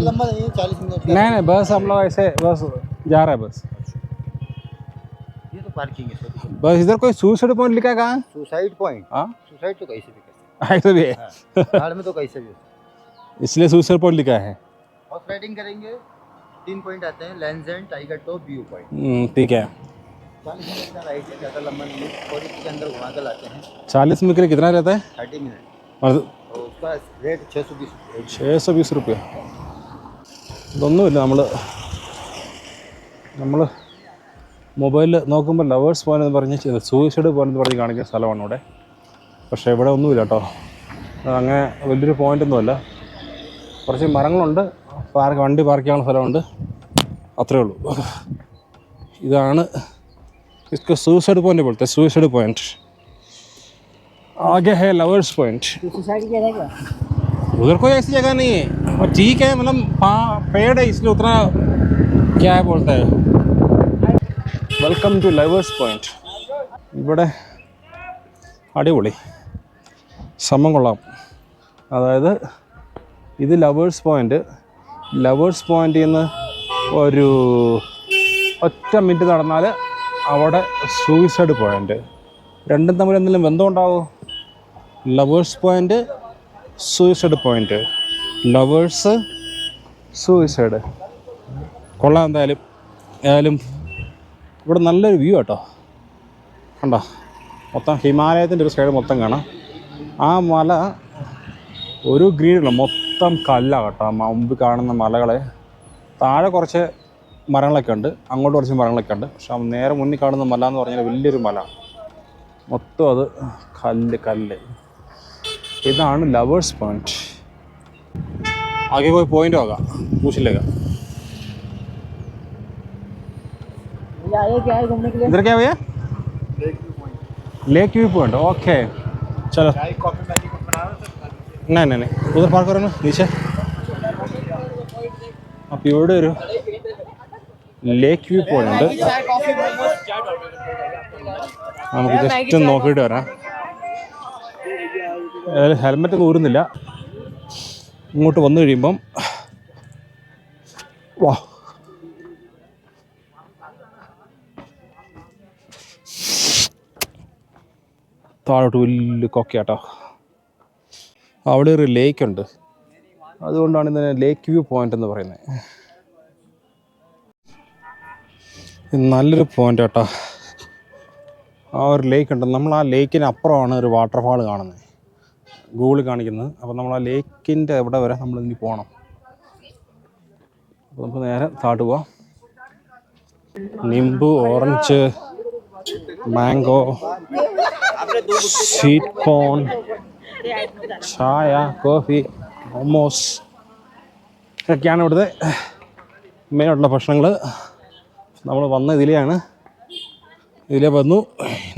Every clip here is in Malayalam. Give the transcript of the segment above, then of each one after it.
लंबा नहीं है, 40 मिनट का। नहीं बस हम लोग ऐसे बस जा रहा है बस। ये तो पार्किंग है। बस इधर कोई सुसाइड पॉइंट लिखा है कहाँ? Suicide point? हाँ सुसाइड तो कैसे भी कर ऐसे भी है। सकते हैं, पहाड़ में तो कैसे भी हो सकता है। इसलिए सुसाइड पॉइंट लिखा है। हॉर्स राइडिंग करेंगे, 3 पॉइंट आते हैं, लेंजेंड, टाइगर टॉप, व्यू पॉइंट। ठीक है। 40 मिनट का राइड है, ज़्यादा लंबा नहीं है, और इसके अंदर घुमा कर लाते हैं। 40 मिनट के लिए कितना रहता है? 30 मिनट। और और उसका रेट 620 रुपये। 620 रुपये। ഇതൊന്നുമില്ല, നമ്മൾ മൊബൈലിൽ നോക്കുമ്പോൾ ലവേഴ്സ് പോയിന്റ് എന്ന് പറഞ്ഞ് സൂയിസൈഡ് പോയിന്റ് എന്ന് പറഞ്ഞ് കാണിക്കുന്ന സ്ഥലമാണ് ഇവിടെ. പക്ഷേ ഇവിടെ ഒന്നുമില്ല കേട്ടോ, അങ്ങനെ വലിയൊരു പോയിൻ്റൊന്നുമല്ല. കുറച്ച് മരങ്ങളുണ്ട്, വണ്ടി പാർക്ക് ചെയ്യാനുള്ള സ്ഥലമുണ്ട്, അത്രേ ഉള്ളൂ. ഇതാണ് इसको सुसाइड पॉइंट बोलते हैं, सुसाइड पॉइंट. आगे है लवर्स पॉइंट. सुसाइड किया जाएगा उधर कोई ऐसी जगह नहीं है, और ठीक है, मतलब पेड़ है इसलिए उतना क्या है बोलता है. Welcome to lovers point. ഇവിടെ അടിപൊളി സംഭവം കൊള്ളാം. അതായത് ഇത് ലവേഴ്സ് പോയിന്റിൽ നിന്ന് ഒരു ഒറ്റ മിനിറ്റ് നടന്നാൽ അവിടെ സൂയിസൈഡ് പോയിന്റ്. രണ്ടും തമ്മിൽ എന്തെങ്കിലും ബന്ധം ഉണ്ടാവുമോ? Lovers point, suicide point, lovers, suicide. കൊള്ളാം. ഏതായാലും ഇവിടെ നല്ലൊരു വ്യൂ കേട്ടോ. കണ്ടോ, മൊത്തം ഹിമാലയത്തിൻ്റെ ഒരു സൈഡ് മൊത്തം കാണാം. ആ മല ഒരു ഗ്രീനില്ല, മൊത്തം കല്ലാണ് കേട്ടോ. മുമ്പ് കാണുന്ന മലകളെ താഴെ കുറച്ച് മരങ്ങളൊക്കെ ഉണ്ട്, അങ്ങോട്ട് കുറച്ച് മരങ്ങളൊക്കെ ഉണ്ട്. പക്ഷെ നേരെ മുന്നിൽ കാണുന്ന മല എന്ന് പറഞ്ഞാൽ വലിയൊരു മല, മൊത്തം അത് കല്ല്. ഇതാണ് ലവേഴ്സ് പോയിന്റ്. ആകെ പോയി പോയിന്റ് ആകാം പൂച്ചിലേക്ക്. इधर क्या भैया? Lake view point. ओके चलो. नहीं उधर पार्क करो ना नीचे. അപ്പോൾ ഇവിടെ ഒരു ലേക്ക് വ്യൂ പോയിന്റ്. നമുക്ക് ജസ്റ്റ് നോക്കിയിട്ട് വരാം. ഹെൽമെറ്റ് ഒന്നും ഊരുന്നില്ല. ഇങ്ങോട്ട് വന്നു കഴിയുമ്പം വാ, താഴോട്ട് വലിയ കൊക്കയാട്ടോ. അവിടെ ഒരു ലേക്ക് ഉണ്ട്, അതുകൊണ്ടാണ് ഇതിനെ ലേക്ക് വ്യൂ പോയിന്റ് എന്ന് പറയുന്നത്. നല്ലൊരു പോയിന്റ് കേട്ടോ. ആ ഒരു ലേക്ക് ഉണ്ട്. നമ്മൾ ആ ലേക്കിന് അപ്പുറമാണ് ഒരു വാട്ടർഫാൾ കാണുന്നത്, ഗൂഗിളിൽ കാണിക്കുന്നത്. അപ്പോൾ നമ്മൾ ആ ലേക്കിൻ്റെ എവിടെ വരെ നമ്മൾ ഇനി പോകണം. അപ്പോൾ നമുക്ക് നേരെ താഴോട്ട് പോവാം. നിംബു, ഓറഞ്ച്, മാംഗോ, സ്വീറ്റ് കോൺ, ചായ, കോഫി, മോമോസ് ഇതൊക്കെയാണ് ഇവിടുത്തെ മെയിനായിട്ടുള്ള ഭക്ഷണങ്ങൾ. നമ്മൾ വന്ന ഇതിലേ വന്നു.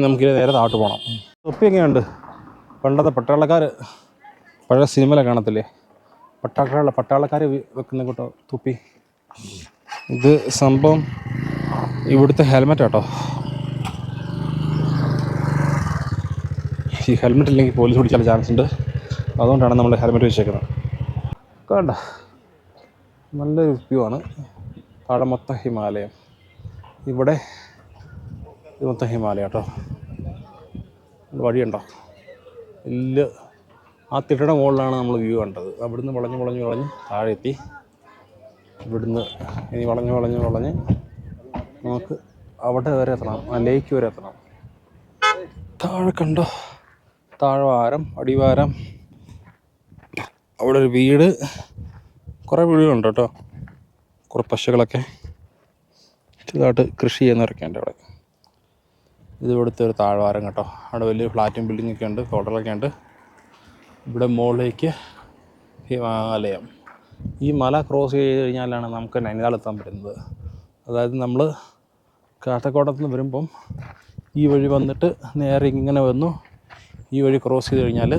നമുക്കിത് നേരെ താഴോട്ട് പോകണം. തൊപ്പി എങ്ങനെയുണ്ട്? പണ്ടത്തെ പട്ടാളക്കാർ, പഴയ സിനിമയിലെ കാണത്തില്ലേ, പട്ടാളക്കാർ വെക്കുന്ന കൂട്ടോ തൊപ്പി. ഇത് സംഭവം ഇവിടുത്തെ ഹെൽമെറ്റ് കേട്ടോ. ഈ ഹെൽമെറ്റ് ഇല്ലെങ്കിൽ പോലീസ് പിടിച്ചാൽ ചാൻസ് ഉണ്ട്, അതുകൊണ്ടാണ് നമ്മൾ ഹെൽമെറ്റ് വെച്ചേക്കുന്നത്. കണ്ടോ, നല്ലൊരു വ്യൂ ആണ്. താഴെ മൊത്തം ഹിമാലയം, ഇവിടെ ഇത് മൊത്തം ഹിമാലയം കേട്ടോ. വഴിയുണ്ടോ ഇല്ല, ആ തിട്ടയുടെ മുകളിലാണ് നമ്മൾ വ്യൂ കണ്ടത്. അവിടുന്ന് വളഞ്ഞ് താഴെ എത്തി. ഇവിടുന്ന് ഇനി വളഞ്ഞ് നമുക്ക് അവിടെ വരെ എത്തണം, ആ ലേക്ക് വരെ എത്തണം. താഴെ കണ്ടോ, താഴ്വാരം, അടിവാരം, അവിടെ ഒരു വീട്, കുറേ വീടുകളുണ്ട് കേട്ടോ. കുറേ പശുക്കളൊക്കെ ചെറുതായിട്ട് കൃഷി ചെയ്യുന്നവരൊക്കെ ഉണ്ട് അവിടെ. ഇത് ഇവിടുത്തെ ഒരു താഴ്വാരം കേട്ടോ. അവിടെ വലിയ ഫ്ലാറ്റും ബിൽഡിങ്ങൊക്കെ ഉണ്ട്, ഹോട്ടലൊക്കെ ഉണ്ട്. ഇവിടെ മുകളിലേക്ക് ഹിമാലയം. ഈ മല ക്രോസ് ചെയ്ത് കഴിഞ്ഞാലാണ് നമുക്ക് നൈനിതാൾ എത്താൻ പറ്റുന്നത്. അതായത് നമ്മൾ കാസർഗോഡത്ത് നിന്ന് വരുമ്പം ഈ വഴി വന്നിട്ട് നേരെ ഇങ്ങനെ വന്നു, ഈ വഴി ക്രോസ് ചെയ്ത് കഴിഞ്ഞാൽ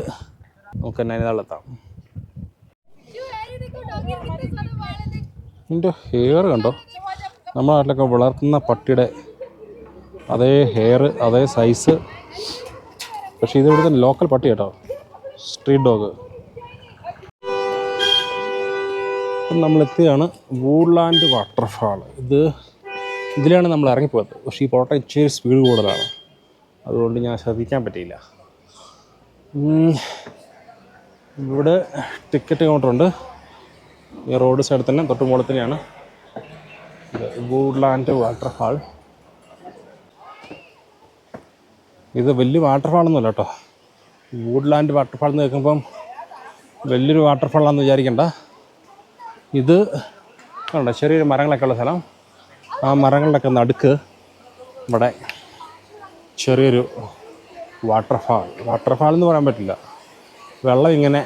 നമുക്ക് നൈനിതാളെത്താം. ഇതിൻ്റെ ഹെയർ കണ്ടോ, നമ്മുടെ നാട്ടിലൊക്കെ വളർത്തുന്ന പട്ടിയുടെ അതേ ഹെയർ, അതേ സൈസ്. പക്ഷേ ഇത് ഇവിടുത്തെ ലോക്കൽ പട്ടി കേട്ടോ, സ്ട്രീറ്റ് ഡോഗ്. ഇപ്പം നമ്മളെത്തിയാണ് വൂഡ്ലാൻഡ് വാട്ടർഫാൾ. ഇതിലാണ് നമ്മൾ ഇറങ്ങിപ്പോയത്. പക്ഷേ ഈ പോട്ടെ ഇച്ചിരി സ്പീഡ് കൂടുതലാണ്, അതുകൊണ്ട് ഞാൻ ശ്രദ്ധിക്കാൻ പറ്റിയില്ല. ഇവിടെ ടിക്കറ്റ് കൗണ്ടറുണ്ട്. ഈ റോഡ് സൈഡിൽ തന്നെ തൊട്ട് മുകളിൽ തന്നെയാണ് വൂഡ്ലാൻഡ് വാട്ടർഫാൾ. ഇത് വലിയ വാട്ടർഫാളൊന്നുമല്ല കേട്ടോ. വൂഡ്ലാൻഡ് വാട്ടർഫാൾ എന്ന് കേൾക്കുമ്പം വലിയൊരു വാട്ടർഫാളാണെന്ന് വിചാരിക്കണ്ട. ഇത് കണ്ടോ ചെറിയൊരു മരങ്ങളൊക്കെ ഉള്ള സ്ഥലം. ആ മരങ്ങളുടെയൊക്കെ നടുക്ക് ഇവിടെ ചെറിയൊരു വാട്ടർഫാൾ എന്ന് പറയാൻ പറ്റില്ല, വെള്ളം ഇങ്ങനെ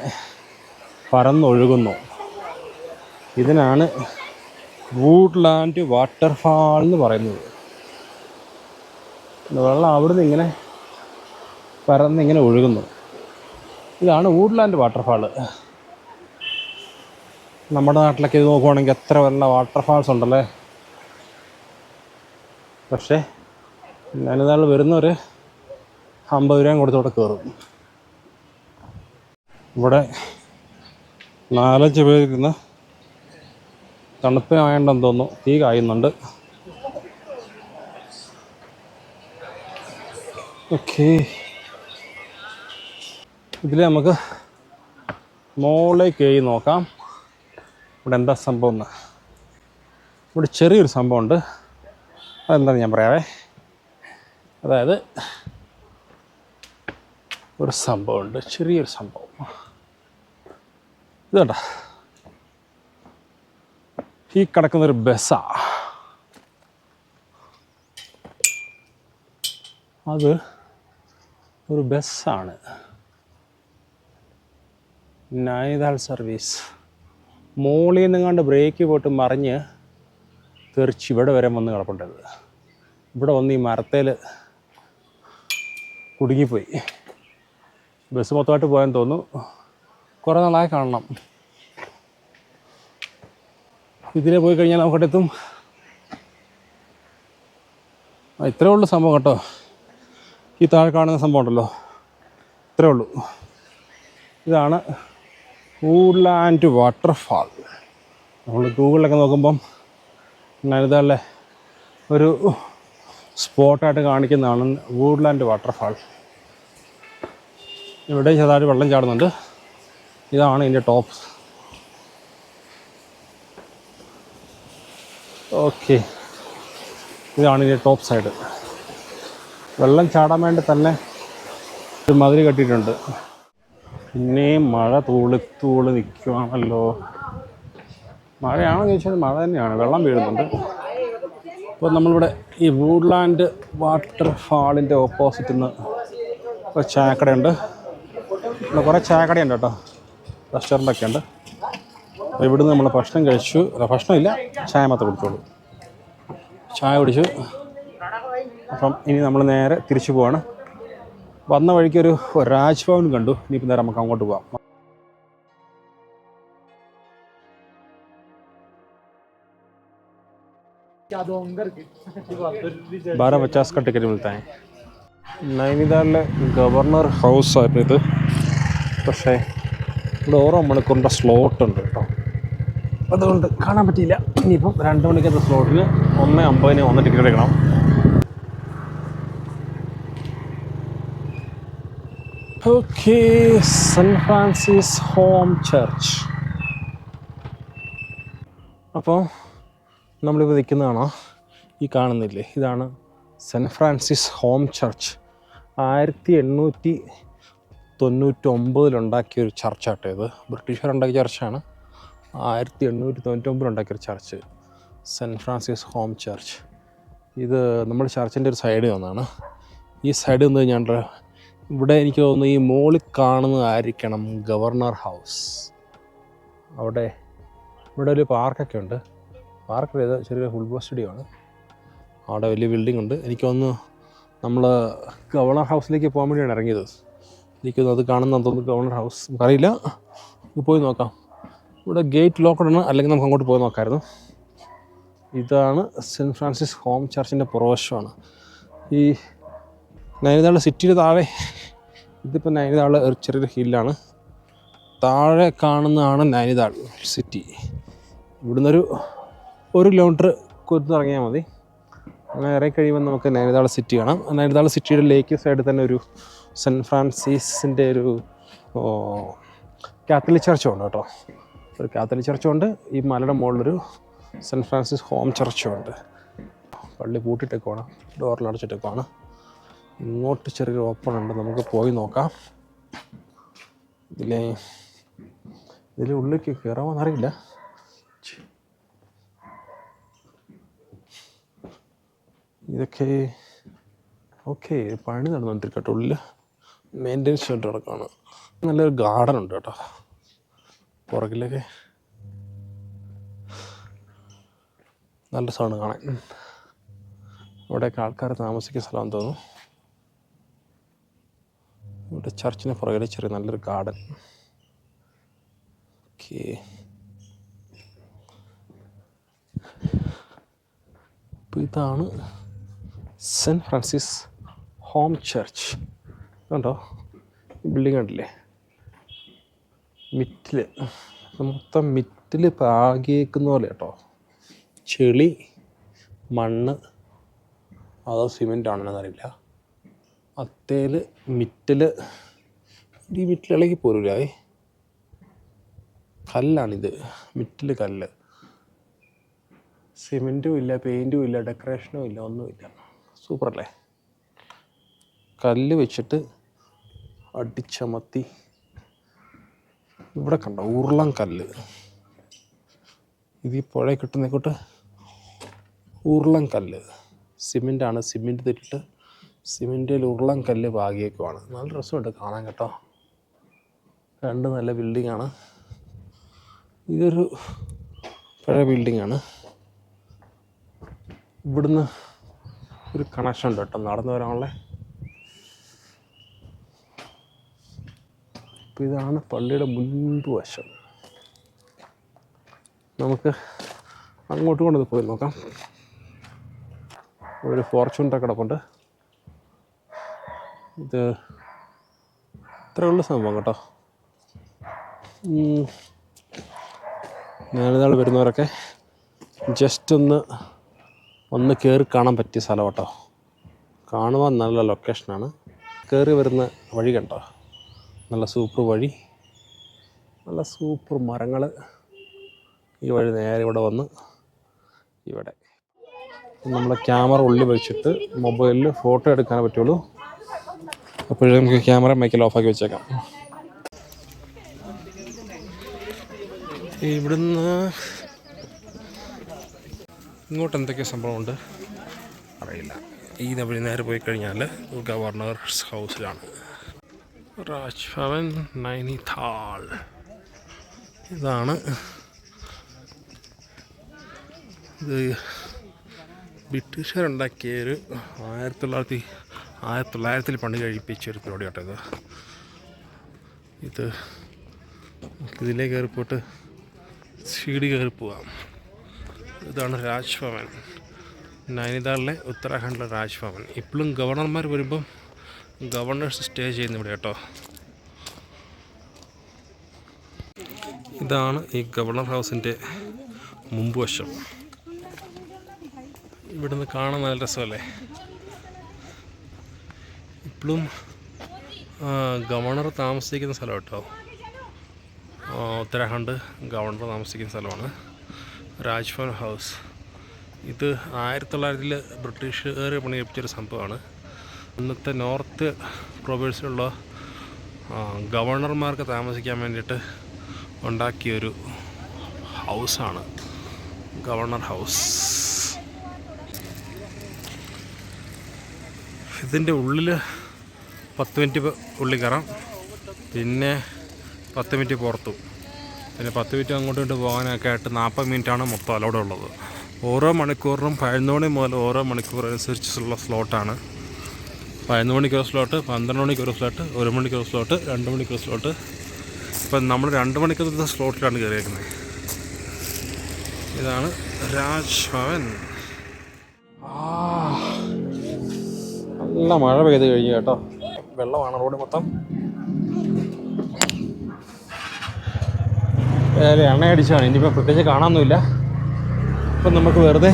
പരന്നൊഴുകുന്നു. ഇതിനാണ് വൂഡ്ലാൻഡ് വാട്ടർഫാൾ എന്ന് പറയുന്നത്. വെള്ളം അവിടുന്ന് ഇങ്ങനെ പരന്നിങ്ങനെ ഒഴുകുന്നു. ഇതാണ് വൂഡ്ലാൻഡ് വാട്ടർഫാൾ. നമ്മുടെ നാട്ടിലൊക്കെ ഇത് നോക്കുവാണെങ്കിൽ എത്ര വല്ല വാട്ടർഫാൾസ് ഉണ്ടല്ലേ. പക്ഷേ നൈനിതാൾ വരുന്നവർ 50 രൂപയും കൊടുത്തോടെ കയറും. ഇവിടെ 4-5 പേരിരുന്ന് തണുപ്പായതുകൊണ്ടെന്ന് തോന്നുന്നു തീ കായുന്നുണ്ട്. ഓക്കെ, ഇതിൽ നമുക്ക് മോളിലേക്ക് കയറി നോക്കാം ഇവിടെ എന്താ സംഭവം എന്ന്. ഇവിടെ ചെറിയൊരു സംഭവമുണ്ട്, അതെന്താണെന്ന് ഞാൻ പറയാവേ. അതായത് ഒരു സംഭവമുണ്ട്, ചെറിയൊരു സംഭവം. ഇത് കണ്ടോ, ഈ കിടക്കുന്നൊരു ബസ്സാണ്. അത് ഒരു ബസ്സാണ്, നൈനിതാൾ സർവീസ്. മോളിൽ നിന്നങ്ങാണ്ട് ബ്രേക്ക് പോയിട്ട് മറിഞ്ഞ് തെറിച്ച് ഇവിടെ വരെ വന്ന് കിടപ്പുണ്ടത്. ഇവിടെ വന്ന് ഈ മരത്തേൽ കുടുങ്ങിപ്പോയി. ബസ് മൊത്തമായിട്ട് പോയെന്ന് തോന്നുന്നു, കുറേ നാളായി കാണണം. ഇതിലെ പോയി കഴിഞ്ഞാൽ നമുക്കടുത്തും. ഇത്രേ ഉള്ളൂ സംഭവം കേട്ടോ. ഈ താഴെ കാണുന്ന സംഭവം ഉണ്ടല്ലോ, ഇത്രേ ഉള്ളൂ. ഇതാണ് വൂഡ്ലാൻഡ് വാട്ടർഫാൾ. നമ്മൾ ഗൂഗിളിലൊക്കെ നോക്കുമ്പം നൈനിതാളിലെ ഒരു സ്പോട്ടായിട്ട് കാണിക്കുന്നതാണ് വൂഡ്ലാൻഡ് വാട്ടർഫാൾ. ഇവിടെ ചെറുതായിട്ട് വെള്ളം ചാടുന്നുണ്ട്. ഇതാണ് ഇതിൻ്റെ ടോപ്പ്. ഓക്കെ, ഇതാണ് ഇതിൻ്റെ ടോപ്പ് സൈഡ്. വെള്ളം ചാടാൻ വേണ്ടി തന്നെ ഒരു മതിൽ കെട്ടിയിട്ടുണ്ട്. പിന്നെയും മഴ തൂളി നിൽക്കുകയാണല്ലോ. മഴയാണെന്ന് ചോദിച്ചാൽ മഴ തന്നെയാണ്, വെള്ളം വീഴുന്നുണ്ട്. അപ്പോൾ നമ്മളിവിടെ ഈ വൂഡ്ലാൻഡ് വാട്ടർഫാളിൻ്റെ ഓപ്പോസിറ്റിൽ നിന്ന് ഒരു ചായക്കടയുണ്ട്. ഇവിടെ കുറേ ചായക്കടയുണ്ട് കേട്ടോ, റെസ്റ്റോറൻ്റൊക്കെ ഉണ്ട്. അപ്പോൾ ഇവിടുന്ന് നമ്മൾ ഭക്ഷണം കഴിച്ചു. ഭക്ഷണമില്ല, ചായ മാത്രം കുടിച്ചോളൂ. ചായ കുടിച്ചു. അപ്പം ഇനി നമ്മൾ നേരെ തിരിച്ചു പോവാണ്. വന്ന വഴിക്ക് ഒരു രാജ്ഭവൻ കണ്ടു. ഇനിയിപ്പോൾ നേരെ നമുക്ക് അങ്ങോട്ട് പോവാം. 12:50 का टिकट मिलता है. നൈനിതാളിലെ ഗവർണർ ഹൗസ് ആയിരുന്നു ഇത്. പക്ഷേ ഇവിടെ ഓരോ മണിക്കൂറിൻ്റെ സ്ലോട്ട് ഉണ്ട് കേട്ടോ, അതുകൊണ്ട് കാണാൻ പറ്റിയില്ല. ഇനിയിപ്പം 2 മണിക്കത്തെ സ്ലോട്ടിന് 1:50 വന്ന് ടിക്കറ്റ് എടുക്കണം. Okay, Saint Francis home church. അപ്പോൾ നമ്മളിപ്പോൾ നിൽക്കുന്നതാണോ ഈ കാണുന്നില്ലേ, ഇതാണ് സെൻറ്റ് ഫ്രാൻസിസ് ഹോം ചർച്ച്. 1899 ഉണ്ടാക്കിയൊരു ചർച്ചാട്ടോ ഇത്. ബ്രിട്ടീഷുകാരുണ്ടാക്കിയ ചർച്ചാണ്. 1899 ഉണ്ടാക്കിയൊരു church, Saint Francis home church. ഇത് നമ്മുടെ ചർച്ചിൻ്റെ ഒരു സൈഡിൽ നിന്നാണ്. ഈ സൈഡിൽ നിന്ന് കഴിഞ്ഞാൽ ഇവിടെ എനിക്ക് തോന്നുന്നു ഈ മോളിൽ കാണുന്നതായിരിക്കണം ഗവർണർ ഹൗസ്. ഇവിടെ ഒരു പാർക്കൊക്കെ ഉണ്ട്. പാർക്ക് ചെയ്ത ചെറിയൊരു ഫുട്ബോൾ സ്റ്റേഡിയമാണ്. അവിടെ വലിയ ബിൽഡിംഗ് ഉണ്ട്. എനിക്ക് തോന്നുന്നു നമ്മൾ ഗവർണർ ഹൗസിലേക്ക് പോകാൻ വേണ്ടിയാണ് ഇറങ്ങിയത്. എനിക്ക് അത് കാണുന്ന തോന്നുന്നു ഗവർണർ ഹൗസ്, അറിയില്ല, പോയി നോക്കാം. ഇവിടെ ഗേറ്റ് ലോക്കഡാണ്, അല്ലെങ്കിൽ നമുക്ക് അങ്ങോട്ട് പോയി നോക്കാമായിരുന്നു. ഇതാണ് സെൻറ്റ് ഫ്രാൻസിസ് ഹോം ചർച്ചിൻ്റെ പുറവശമാണ്. ഈ നൈനിതാൾ സിറ്റിയുടെ താഴെ, ഇതിപ്പോൾ നൈനിതാൾ ഒരു ചെറിയൊരു ഹില്ലാണ്. താഴെ കാണുന്നതാണ് നൈനിതാൾ സിറ്റി. ഇവിടുന്നൊരു 1 കിലോമീറ്റർ കുത്തിറങ്ങിയാൽ മതി. അങ്ങനെ ഇറങ്ങി കഴിയുമ്പോൾ നമുക്ക് നൈനിതാൾ സിറ്റി കാണാം. നൈനിതാൾ സിറ്റിയുടെ ലേക്ക് സൈഡിൽ തന്നെ ഒരു സെൻറ്റ് ഫ്രാൻസിസിൻ്റെ ഒരു കാത്തലിക് ചർച്ചുണ്ട് കേട്ടോ. ഒരു കാത്തലിക് ചർച്ചുണ്ട്. ഈ മലയുടെ മുകളിലൊരു സെൻറ്റ് ഫ്രാൻസിസ് ഹോം ചർച്ചുണ്ട്. പള്ളി പൂട്ടിയിട്ടേക്കുവാണ്, ഡോറിൽ അടച്ചിട്ടേക്കുവാണ്. ഇങ്ങോട്ട് ചെറിയൊരു ഓപ്പൺ ഉണ്ട്, നമുക്ക് പോയി നോക്കാം. ഇതിലെ ഉള്ളിലേക്ക് കയറാമെന്നറിയില്ല. ഇതൊക്കെ ഓക്കെ പണി നടന്നുകൊണ്ടിരിക്കട്ടെ. ഉള്ളിൽ മെയിൻ്റെനൻസ് ചെയ്തിട്ട് കിടക്കുകയാണ്. നല്ലൊരു ഗാർഡൻ ഉണ്ട് കേട്ടോ പുറകിലൊക്കെ. നല്ല സാധനം കാണാൻ. ഇവിടെയൊക്കെ ആൾക്കാർ താമസിക്കുന്ന സ്ഥലമാണെന്ന് തോന്നുന്നു. ഇവിടെ ചർച്ചിന് പുറകിൽ ചെറിയ നല്ലൊരു ഗാർഡൻ. ഓക്കെ, അപ്പോൾ ഇതാണ് സെൻറ്റ് ഫ്രാൻസിസ് ഹോം ചർച്ച്. കണ്ടോ ഈ ബിൽഡിംഗ് കണ്ടില്ലേ? മിറ്റിൽ മൊത്തം മിറ്റിൽ പാകിയേക്കുന്ന പോലെ കേട്ടോ. ചെളി, മണ്ണ്, അതോ സിമെൻ്റ് ആണെന്ന് അറിയില്ല. അത്തേൽ മിറ്റിൽ ഈ മിറ്റിലിളകി പോരൂലേ. കല്ലാണിത്, മിറ്റിൽ കല്ല്. സിമെൻറ്റും ഇല്ല, പെയിൻറ്റും ഇല്ല, ഡെക്കറേഷനും ഇല്ല, ഒന്നുമില്ല. സൂപ്പറല്ലേ? കല്ല് വെച്ചിട്ട് അടിച്ചമർത്തി. ഇവിടെ കണ്ടോ ഉരുളൻ കല്ല്. ഇത് ഈ പുഴ കിട്ടുന്നേക്കോട്ട് ഉരുളൻ കല്ല്. സിമെൻ്റാണ്, സിമെൻറ്റ് തെറ്റിട്ട് സിമെൻറ്റിൽ ഉരുളൻ കല്ല് പാകിയേക്കുവാണ്. നല്ല രസമുണ്ട് കാണാൻ കേട്ടോ. 2 നല്ല ബിൽഡിങ്ങാണ്. ഇതൊരു പഴയ ബിൽഡിങ്ങാണ്. ഇവിടുന്ന് ഒരു കണക്ഷൻ ഉണ്ട് കേട്ടോ നടന്നു വരാനുള്ള. അപ്പോൾ ഇതാണ് പള്ളിയുടെ മുൻപ് വശം. നമുക്ക് അങ്ങോട്ട് കൊണ്ട് പോയി നോക്കാം. ഒരു ഫോർച്യൂണർ കിടപ്പുണ്ട്. ഇത് ഇത്രയുള്ള സംഭവം കേട്ടോ. ഞാനിതാൾ വരുന്നവരൊക്കെ ജസ്റ്റ് ഒന്ന് കയറി കാണാൻ പറ്റിയ സ്ഥലം കേട്ടോ. കാണുവാൻ നല്ല ലൊക്കേഷനാണ്. കയറി വരുന്ന വഴി കണ്ടോ, നല്ല സൂപ്പർ വഴി, നല്ല സൂപ്പർ മരങ്ങൾ. ഈ വഴി നേരെ ഇവിടെ വന്ന് ഇവിടെ നമ്മൾ ക്യാമറ ഉള്ളിൽ വെച്ചിട്ട് മൊബൈലിൽ ഫോട്ടോ എടുക്കാൻ പറ്റുള്ളൂ. അപ്പോഴേ നമുക്ക് ക്യാമറ മൈക്കിൽ ഓഫാക്കി വെച്ചേക്കാം. ഇവിടുന്ന് ഇങ്ങോട്ട് എന്തൊക്കെ സംഭവമുണ്ട് അറിയില്ല. ഈ വഴി നേരെ പോയി കഴിഞ്ഞാൽ ഗവർണർസ് ഹൗസിലാണ്. രാജ്ഭവൻ നൈനിതാൾ. ഇതാണ് ഇത്. ബ്രിട്ടീഷുകാരുണ്ടാക്കിയൊരു 1900-ൽ പണി കഴിപ്പിച്ചൊരു പരിപാടി കേട്ടോ ഇത്. ഇതിലേക്ക് കയറി പോയിട്ട് സീഡി കയറി പോവാം. ഇതാണ് രാജ്ഭവൻ, നൈനിതാളിലെ ഉത്തരാഖണ്ഡിലെ രാജ്ഭവൻ. ഇപ്പോഴും ഗവർണർമാർ വരുമ്പം ഗവർണേഴ്സ് സ്റ്റേ ചെയ്യുന്ന ഇവിടെ കേട്ടോ. ഇതാണ് ഈ ഗവർണർ ഹൗസിൻ്റെ മുമ്പ് വശം. ഇവിടുന്ന് കാണാൻ നല്ല രസമല്ലേ. ഇപ്പോഴും ഗവർണർ താമസിക്കുന്ന സ്ഥലം കേട്ടോ. ഉത്തരാഖണ്ഡ് ഗവർണർ താമസിക്കുന്ന സ്ഥലമാണ് രാജ്ഭവൻ ഹൗസ്. ഇത് 1900-ൽ ബ്രിട്ടീഷുകാർ പണിയെടുപ്പിച്ചൊരു സംഭവമാണ്. ഇന്നത്തെ നോർത്ത് പ്രൊവിൻസിലുള്ള ഗവർണർമാർക്ക് താമസിക്കാൻ വേണ്ടിയിട്ട് ഉണ്ടാക്കിയൊരു ഹൗസാണ് ഗവർണർ ഹൗസ്. ഇതിൻ്റെ ഉള്ളിൽ 10 മിനിറ്റ് ഉള്ളിൽ കയറാം, പിന്നെ 10 മിനിറ്റ് പുറത്തും, പിന്നെ 10 മിനിറ്റ് അങ്ങോട്ടും ഇങ്ങോട്ട് പോകാനൊക്കെ ആയിട്ട് 40 മിനിറ്റാണ് മൊത്തം അലൗഡ് ഉള്ളത്. ഓരോ മണിക്കൂറിനും 11 മണി മുതൽ ഓരോ മണിക്കൂർ അനുസരിച്ചുള്ള സ്ലോട്ടാണ്. 11 മണിക്കൊരു സ്ലോട്ട്, 12 മണിക്കൊരു സ്ലോട്ട്, 1 മണിക്കൊരു സ്ലോട്ട്, 2 മണിക്കൊരു സ്ലോട്ട്. ഇപ്പം നമ്മൾ 2 മണിക്കൂറത്തെ സ്ലോട്ടിലാണ് കയറിയേക്കുന്നത്. ഇതാണ് രാജ്ഭവൻ. നല്ല മഴ പെയ്ത് കഴിഞ്ഞു കേട്ടോ. വെള്ളമാണ് റോഡ് മൊത്തം. എണ്ണ അടിച്ചാണ്. ഇനിയിപ്പോൾ പ്രത്യേകിച്ച് കാണാനൊന്നുമില്ല. അപ്പം നമുക്ക് വെറുതെ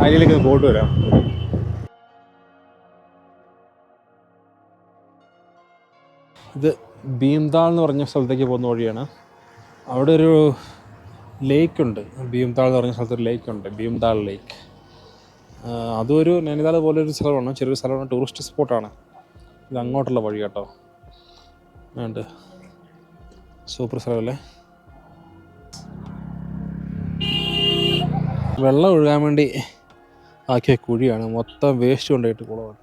അരിയിലേക്ക് പോയിട്ട് വരാം. ഇത് ഭീംതാൾ എന്ന് പറഞ്ഞ സ്ഥലത്തേക്ക് പോകുന്ന വഴിയാണ്. അവിടെ ഒരു ലേക്കുണ്ട്. ഭീംതാൾ എന്ന് പറഞ്ഞ സ്ഥലത്തൊരു ലേക്കുണ്ട്, ഭീംതാൾ ലേക്ക്. അതൊരു നൈനിതാൾ പോലൊരു സ്ഥലമാണ്, ചെറിയൊരു സ്ഥലമാണ്, ടൂറിസ്റ്റ് സ്പോട്ടാണ്. ഇത് അങ്ങോട്ടുള്ള വഴി കേട്ടോ. ഉണ്ട്, സൂപ്പർ സ്ഥലമല്ലേ. വെള്ളം ഒഴുകാൻ വേണ്ടി ആക്കിയ കുഴിയാണ്, മൊത്തം വേസ്റ്റ് കൊണ്ടുപോയിട്ട് കുളമാണ്.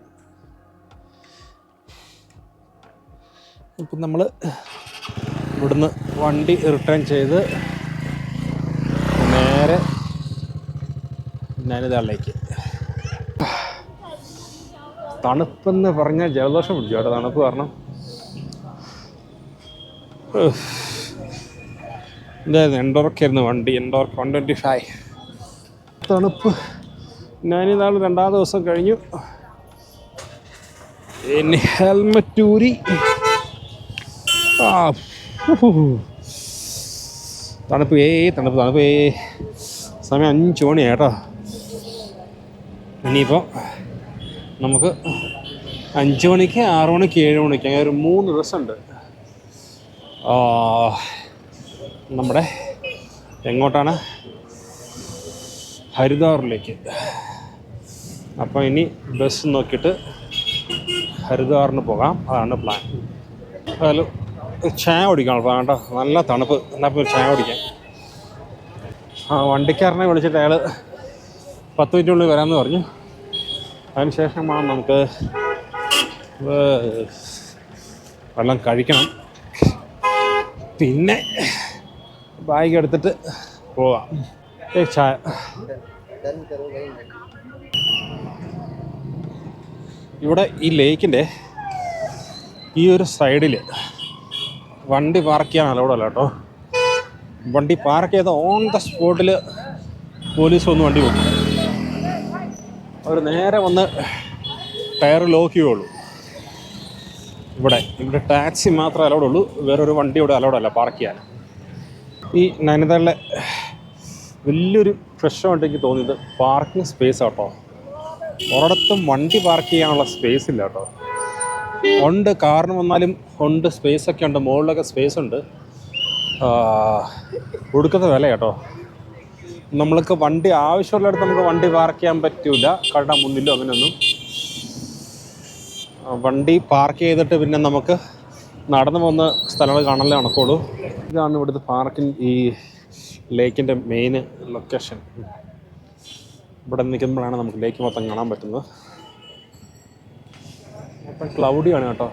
ഇപ്പം നമ്മൾ ഇവിടുന്ന് വണ്ടി റിട്ടേൺ ചെയ്ത് നേരെ നൈനിതാളിലേക്ക്. തണുപ്പെന്ന് പറഞ്ഞാൽ ജലദോഷം പിടിച്ചു കേട്ടോ, തണുപ്പ് കാരണം. എന്തായിരുന്നു, എൻഡോർക്കായിരുന്നു വണ്ടി, എൻഡോർക്ക് 125. തണുപ്പ്. നൈനിതാൾ 2ാം ദിവസം കഴിഞ്ഞു. ഇനി ഹെൽമെറ്റ് ഊരി. തണുപ്പ് തണുപ്പ്. സമയം 5 മണി കേട്ടോ. ഇനിയിപ്പോൾ നമുക്ക് 5 മണിക്ക്, 6 മണിക്ക്, 7 മണിക്ക് അങ്ങനെ ഒരു 3 ദിവസമുണ്ട്. നമ്മുടെ എങ്ങോട്ടാണ്? ഹരിദ്വാറിലേക്ക്. അപ്പോൾ ഇനി ബസ് നോക്കിയിട്ട് ഹരിദ്വാറിന് പോകാം, അതാണ് പ്ലാൻ. അതിൽ ചായ കുടിക്കണം വേണ്ട, നല്ല തണുപ്പ്. എന്നാൽ ചായ കുടിക്കാം. വണ്ടിക്കാരനെ വിളിച്ചിട്ട് അയാൾ 10 മിനിറ്റിനുള്ളിൽ വരാമെന്ന് പറഞ്ഞു. അതിനുശേഷം വേണം നമുക്ക് വെള്ളം കഴിക്കണം, പിന്നെ ബാഗ് എടുത്തിട്ട് പോവാം. ചായ. ഇവിടെ ഈ ലേക്കിൻ്റെ ഈ ഒരു സൈഡിൽ വണ്ടി പാർക്ക് ചെയ്യാൻ അലൗഡല്ല കേട്ടോ. വണ്ടി പാർക്ക് ചെയ്ത ഓൺ ദ സ്പോട്ടിൽ പോലീസ് വന്ന് വണ്ടി പോകും. അവർ നേരെ വന്ന് ടയർ ലോക്ക് ചെയ്യുള്ളൂ. ഇവിടെ ടാക്സി മാത്രമേ അലൗഡുള്ളൂ, വേറൊരു വണ്ടി ഇവിടെ അലൗഡല്ല പാർക്ക് ചെയ്യാൻ. ഈ നൈനിതാളിലെ വലിയൊരു പ്രശ്നമായിട്ട് എനിക്ക് തോന്നിയത് പാർക്കിംഗ് സ്പേസ് കേട്ടോ. ഒരിടത്തും വണ്ടി പാർക്ക് ചെയ്യാനുള്ള സ്പേസ് ഇല്ല കേട്ടോ. ഉണ്ട്, കാറിന് വന്നാലും ഉണ്ട്, സ്പേസൊക്കെ ഉണ്ട്, മുകളിലൊക്കെ സ്പേസ് ഉണ്ട്. കൊടുക്കുന്ന വില കേട്ടോ. നമ്മൾക്ക് വണ്ടി ആവശ്യമുള്ളിടത്ത് നമുക്ക് വണ്ടി പാർക്ക് ചെയ്യാൻ പറ്റില്ല, കട മുന്നിലോ അങ്ങനെയൊന്നും. വണ്ടി പാർക്ക് ചെയ്തിട്ട് പിന്നെ നമുക്ക് നടന്നു പോകുന്ന സ്ഥലങ്ങൾ കാണാനേ നടക്കുള്ളൂ. ഇതാണ് ഇവിടുത്തെ പാർക്കിംഗ്, ഈ ലേക്കിൻ്റെ മെയിൻ ലൊക്കേഷൻ. ഇവിടെ നിൽക്കുമ്പോഴാണ് നമുക്ക് ലേക്ക് മൊത്തം കാണാൻ പറ്റുന്നത്. അപ്പം ക്ലൗഡിയാണ് കേട്ടോ.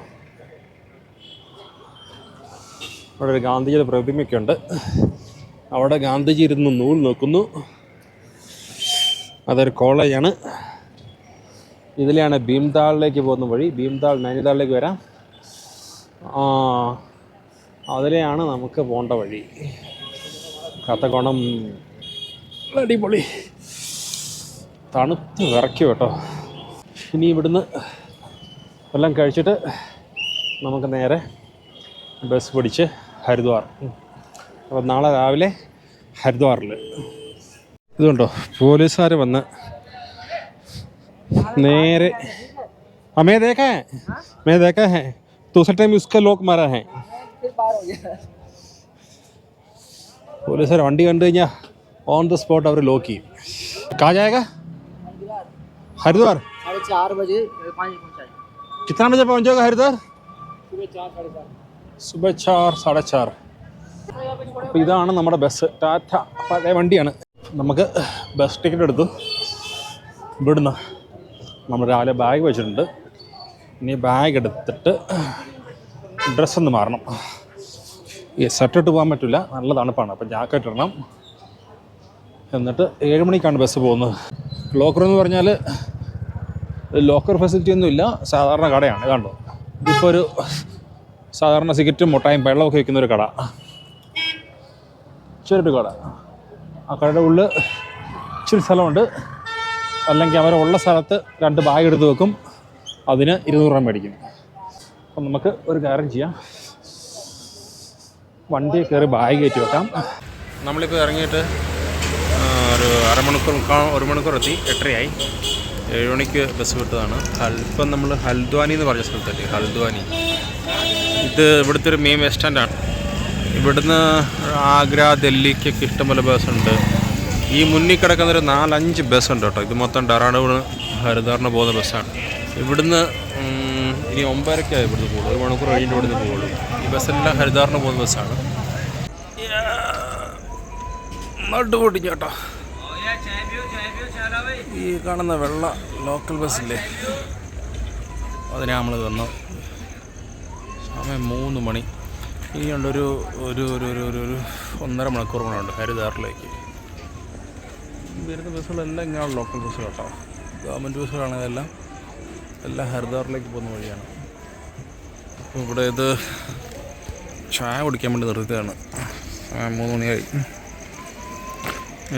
അവിടെ ഒരു ഗാന്ധിജിയുടെ പ്രതിമയൊക്കെ ഉണ്ട്. അവിടെ ഗാന്ധിജി ഇരുന്ന് നൂൽ നോക്കുന്നു. അതൊരു കോളേജാണ്. ഇതിലെയാണ് ഭീംതാളിലേക്ക് പോകുന്ന വഴി. ഭീംതാൾ നൈനിതാളിലേക്ക് വരാം. അതിലെയാണ് നമുക്ക് പോകേണ്ട വഴി. കത്തക്കോണം അടിപൊളി. തണുത്ത് വിറയ്ക്കും കേട്ടോ. ഇനി ഇവിടുന്ന് എല്ലാം കഴിച്ചിട്ട് നമുക്ക് നേരെ ബസ് പിടിച്ച് ഹരിദ്വാർ. അപ്പോൾ നാളെ രാവിലെ ഹരിദ്വാറിൽ. ഇതുണ്ടോ, പോലീസുകാർ വന്ന് നേരെ मैं देखा है दूसरे टाइम उसका लोक मारा है. പോലീസുകാർ വണ്ടി കണ്ടു കഴിഞ്ഞാൽ ഓൺ ദ സ്പോട്ട് അവർ ലോക്ക് ചെയ്യും. कहाँ जाएगा? हरिद्वार 4:30 बजे 5 पहुँचाएंगे. कितना बजे पहुँचेगा हरिद्वार? सुबह 4 साढ़े 4. അപ്പോൾ ഇതാണ് നമ്മുടെ ബസ്. ടാറ്റ പഴയ വണ്ടിയാണ്. നമുക്ക് ബസ് ടിക്കറ്റ് എടുത്തു. ഇവിടുന്ന് നമ്മൾ രാവിലെ ബാഗ് വെച്ചിട്ടുണ്ട്. ഇനി ബാഗ് എടുത്തിട്ട് ഡ്രസ്സൊന്ന് മാറണം. ഈ സെറ്റിട്ട് പോകാൻ പറ്റില്ല, നല്ല തണുപ്പാണ്. അപ്പം ജാക്കറ്റ് ഇടണം. എന്നിട്ട് 7 മണിക്കാണ് ബസ് പോകുന്നത്. ലോക്കർ എന്ന് പറഞ്ഞാൽ ലോക്കർ ഫെസിലിറ്റി ഒന്നും ഇല്ല, സാധാരണ കടയാണ്. കണ്ടോ, ഇതിപ്പോൾ ഒരു സാധാരണ സിഗരറ്റും മുട്ടായും വെള്ളമൊക്കെ വയ്ക്കുന്നൊരു കട, ചെറിയൊരു കട. ആ കടയുടെ ഉള്ളിൽ ഇച്ചിരി സ്ഥലമുണ്ട്. അല്ലെങ്കിൽ അവരുള്ള സ്ഥലത്ത് 2 ബാഗ് എടുത്ത് വെക്കും, അതിന് 200 രൂപ മേടിക്കും. അപ്പം നമുക്ക് ഒരു കാര്യം ചെയ്യാം, വണ്ടി കയറി ബാഗ് കയറ്റി വെക്കാം. നമ്മളിപ്പോൾ ഇറങ്ങിയിട്ട് ഒരു ഒരു മണിക്കൂർ എത്തി. 8:30 7 മണിക്ക് ബസ് വിട്ടതാണ്. ഇപ്പം നമ്മൾ ഹൽദ്വാനി എന്ന് പറഞ്ഞ സ്ഥലത്തെത്തി. ഹൽദ്വാനി ഇത് ഇവിടുത്തെ ഒരു മെയിൻ ബസ് സ്റ്റാൻഡാണ്. ഇവിടുന്ന് ആഗ്ര, ഡൽഹിക്കൊക്കെ ഇഷ്ടംപോലെ ബസ്സുണ്ട്. ഈ മുന്നിൽ കിടക്കുന്നൊരു 4-5 ബസ്സുണ്ട് കേട്ടോ. ഇത് മൊത്തം ഡെറാഡൂൺ, ഹരിദ്വാറിന് പോകുന്ന ബസ്സാണ്. ഇവിടുന്ന് ഇനി 9:30 ഇവിടുന്ന് പോകുള്ളൂ. 1 മണിക്കൂർ കഴിഞ്ഞിട്ട് ഇവിടുന്ന് പോകുള്ളൂ. ഈ ബസ്സെല്ലാം ഹരിദ്വാറിന് പോകുന്ന ബസ്സാണ്. നടുപൊട്ടി ചേട്ടാ, ഈ കാണുന്ന വെള്ള ലോക്കൽ ബസ്സില്ലേ, അതിനെ നമ്മൾ വന്നു. സമയം 3 മണി. ഇനിയുണ്ട് ഒരു 1.5 മണിക്കൂർ കൂടെ ഉണ്ട് ഹരിദ്വാറിലേക്ക്. വരുന്ന ബസ്സുകളെല്ലാം ഇങ്ങനെയുള്ള ലോക്കൽ ബസ്സുകൾ കേട്ടോ. ഗവൺമെൻറ് ബസ്സുകളാണ് എല്ലാം ഹരിദ്വാറിലേക്ക് പോകുന്ന വഴിയാണ്. അപ്പോൾ ഇവിടെ ഇത് ചായ കുടിക്കാൻ വേണ്ടി നിർത്തിയതാണ്. 3 മണിയായി.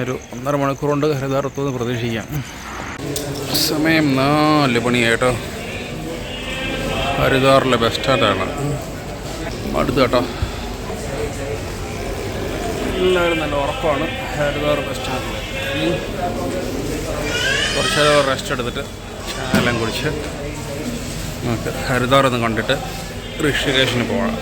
ഒരു 1.5 മണിക്കൂർ കൊണ്ട് ഹരിദ്വാർ എത്തുമെന്ന് പ്രതീക്ഷിക്കാം. സമയം 4 മണിയായിട്ടോ. ഹരിദ്വാറിലെ ബസ് സ്റ്റാൻഡാണ്. അടുത്ത് കേട്ടോ. എല്ലാവരും നല്ല ഉറക്കമാണ് ഹരിദ്വാർ ബസ് സ്റ്റാൻഡിൽ. കുറച്ച് നേരം റെസ്റ്റ് എടുത്തിട്ട് ചായയെല്ലാം കുടിച്ച് നമുക്ക് ഹരിദ്വാർ ഒന്ന് കണ്ടിട്ട് ഋഷികേശിന് പോകാം.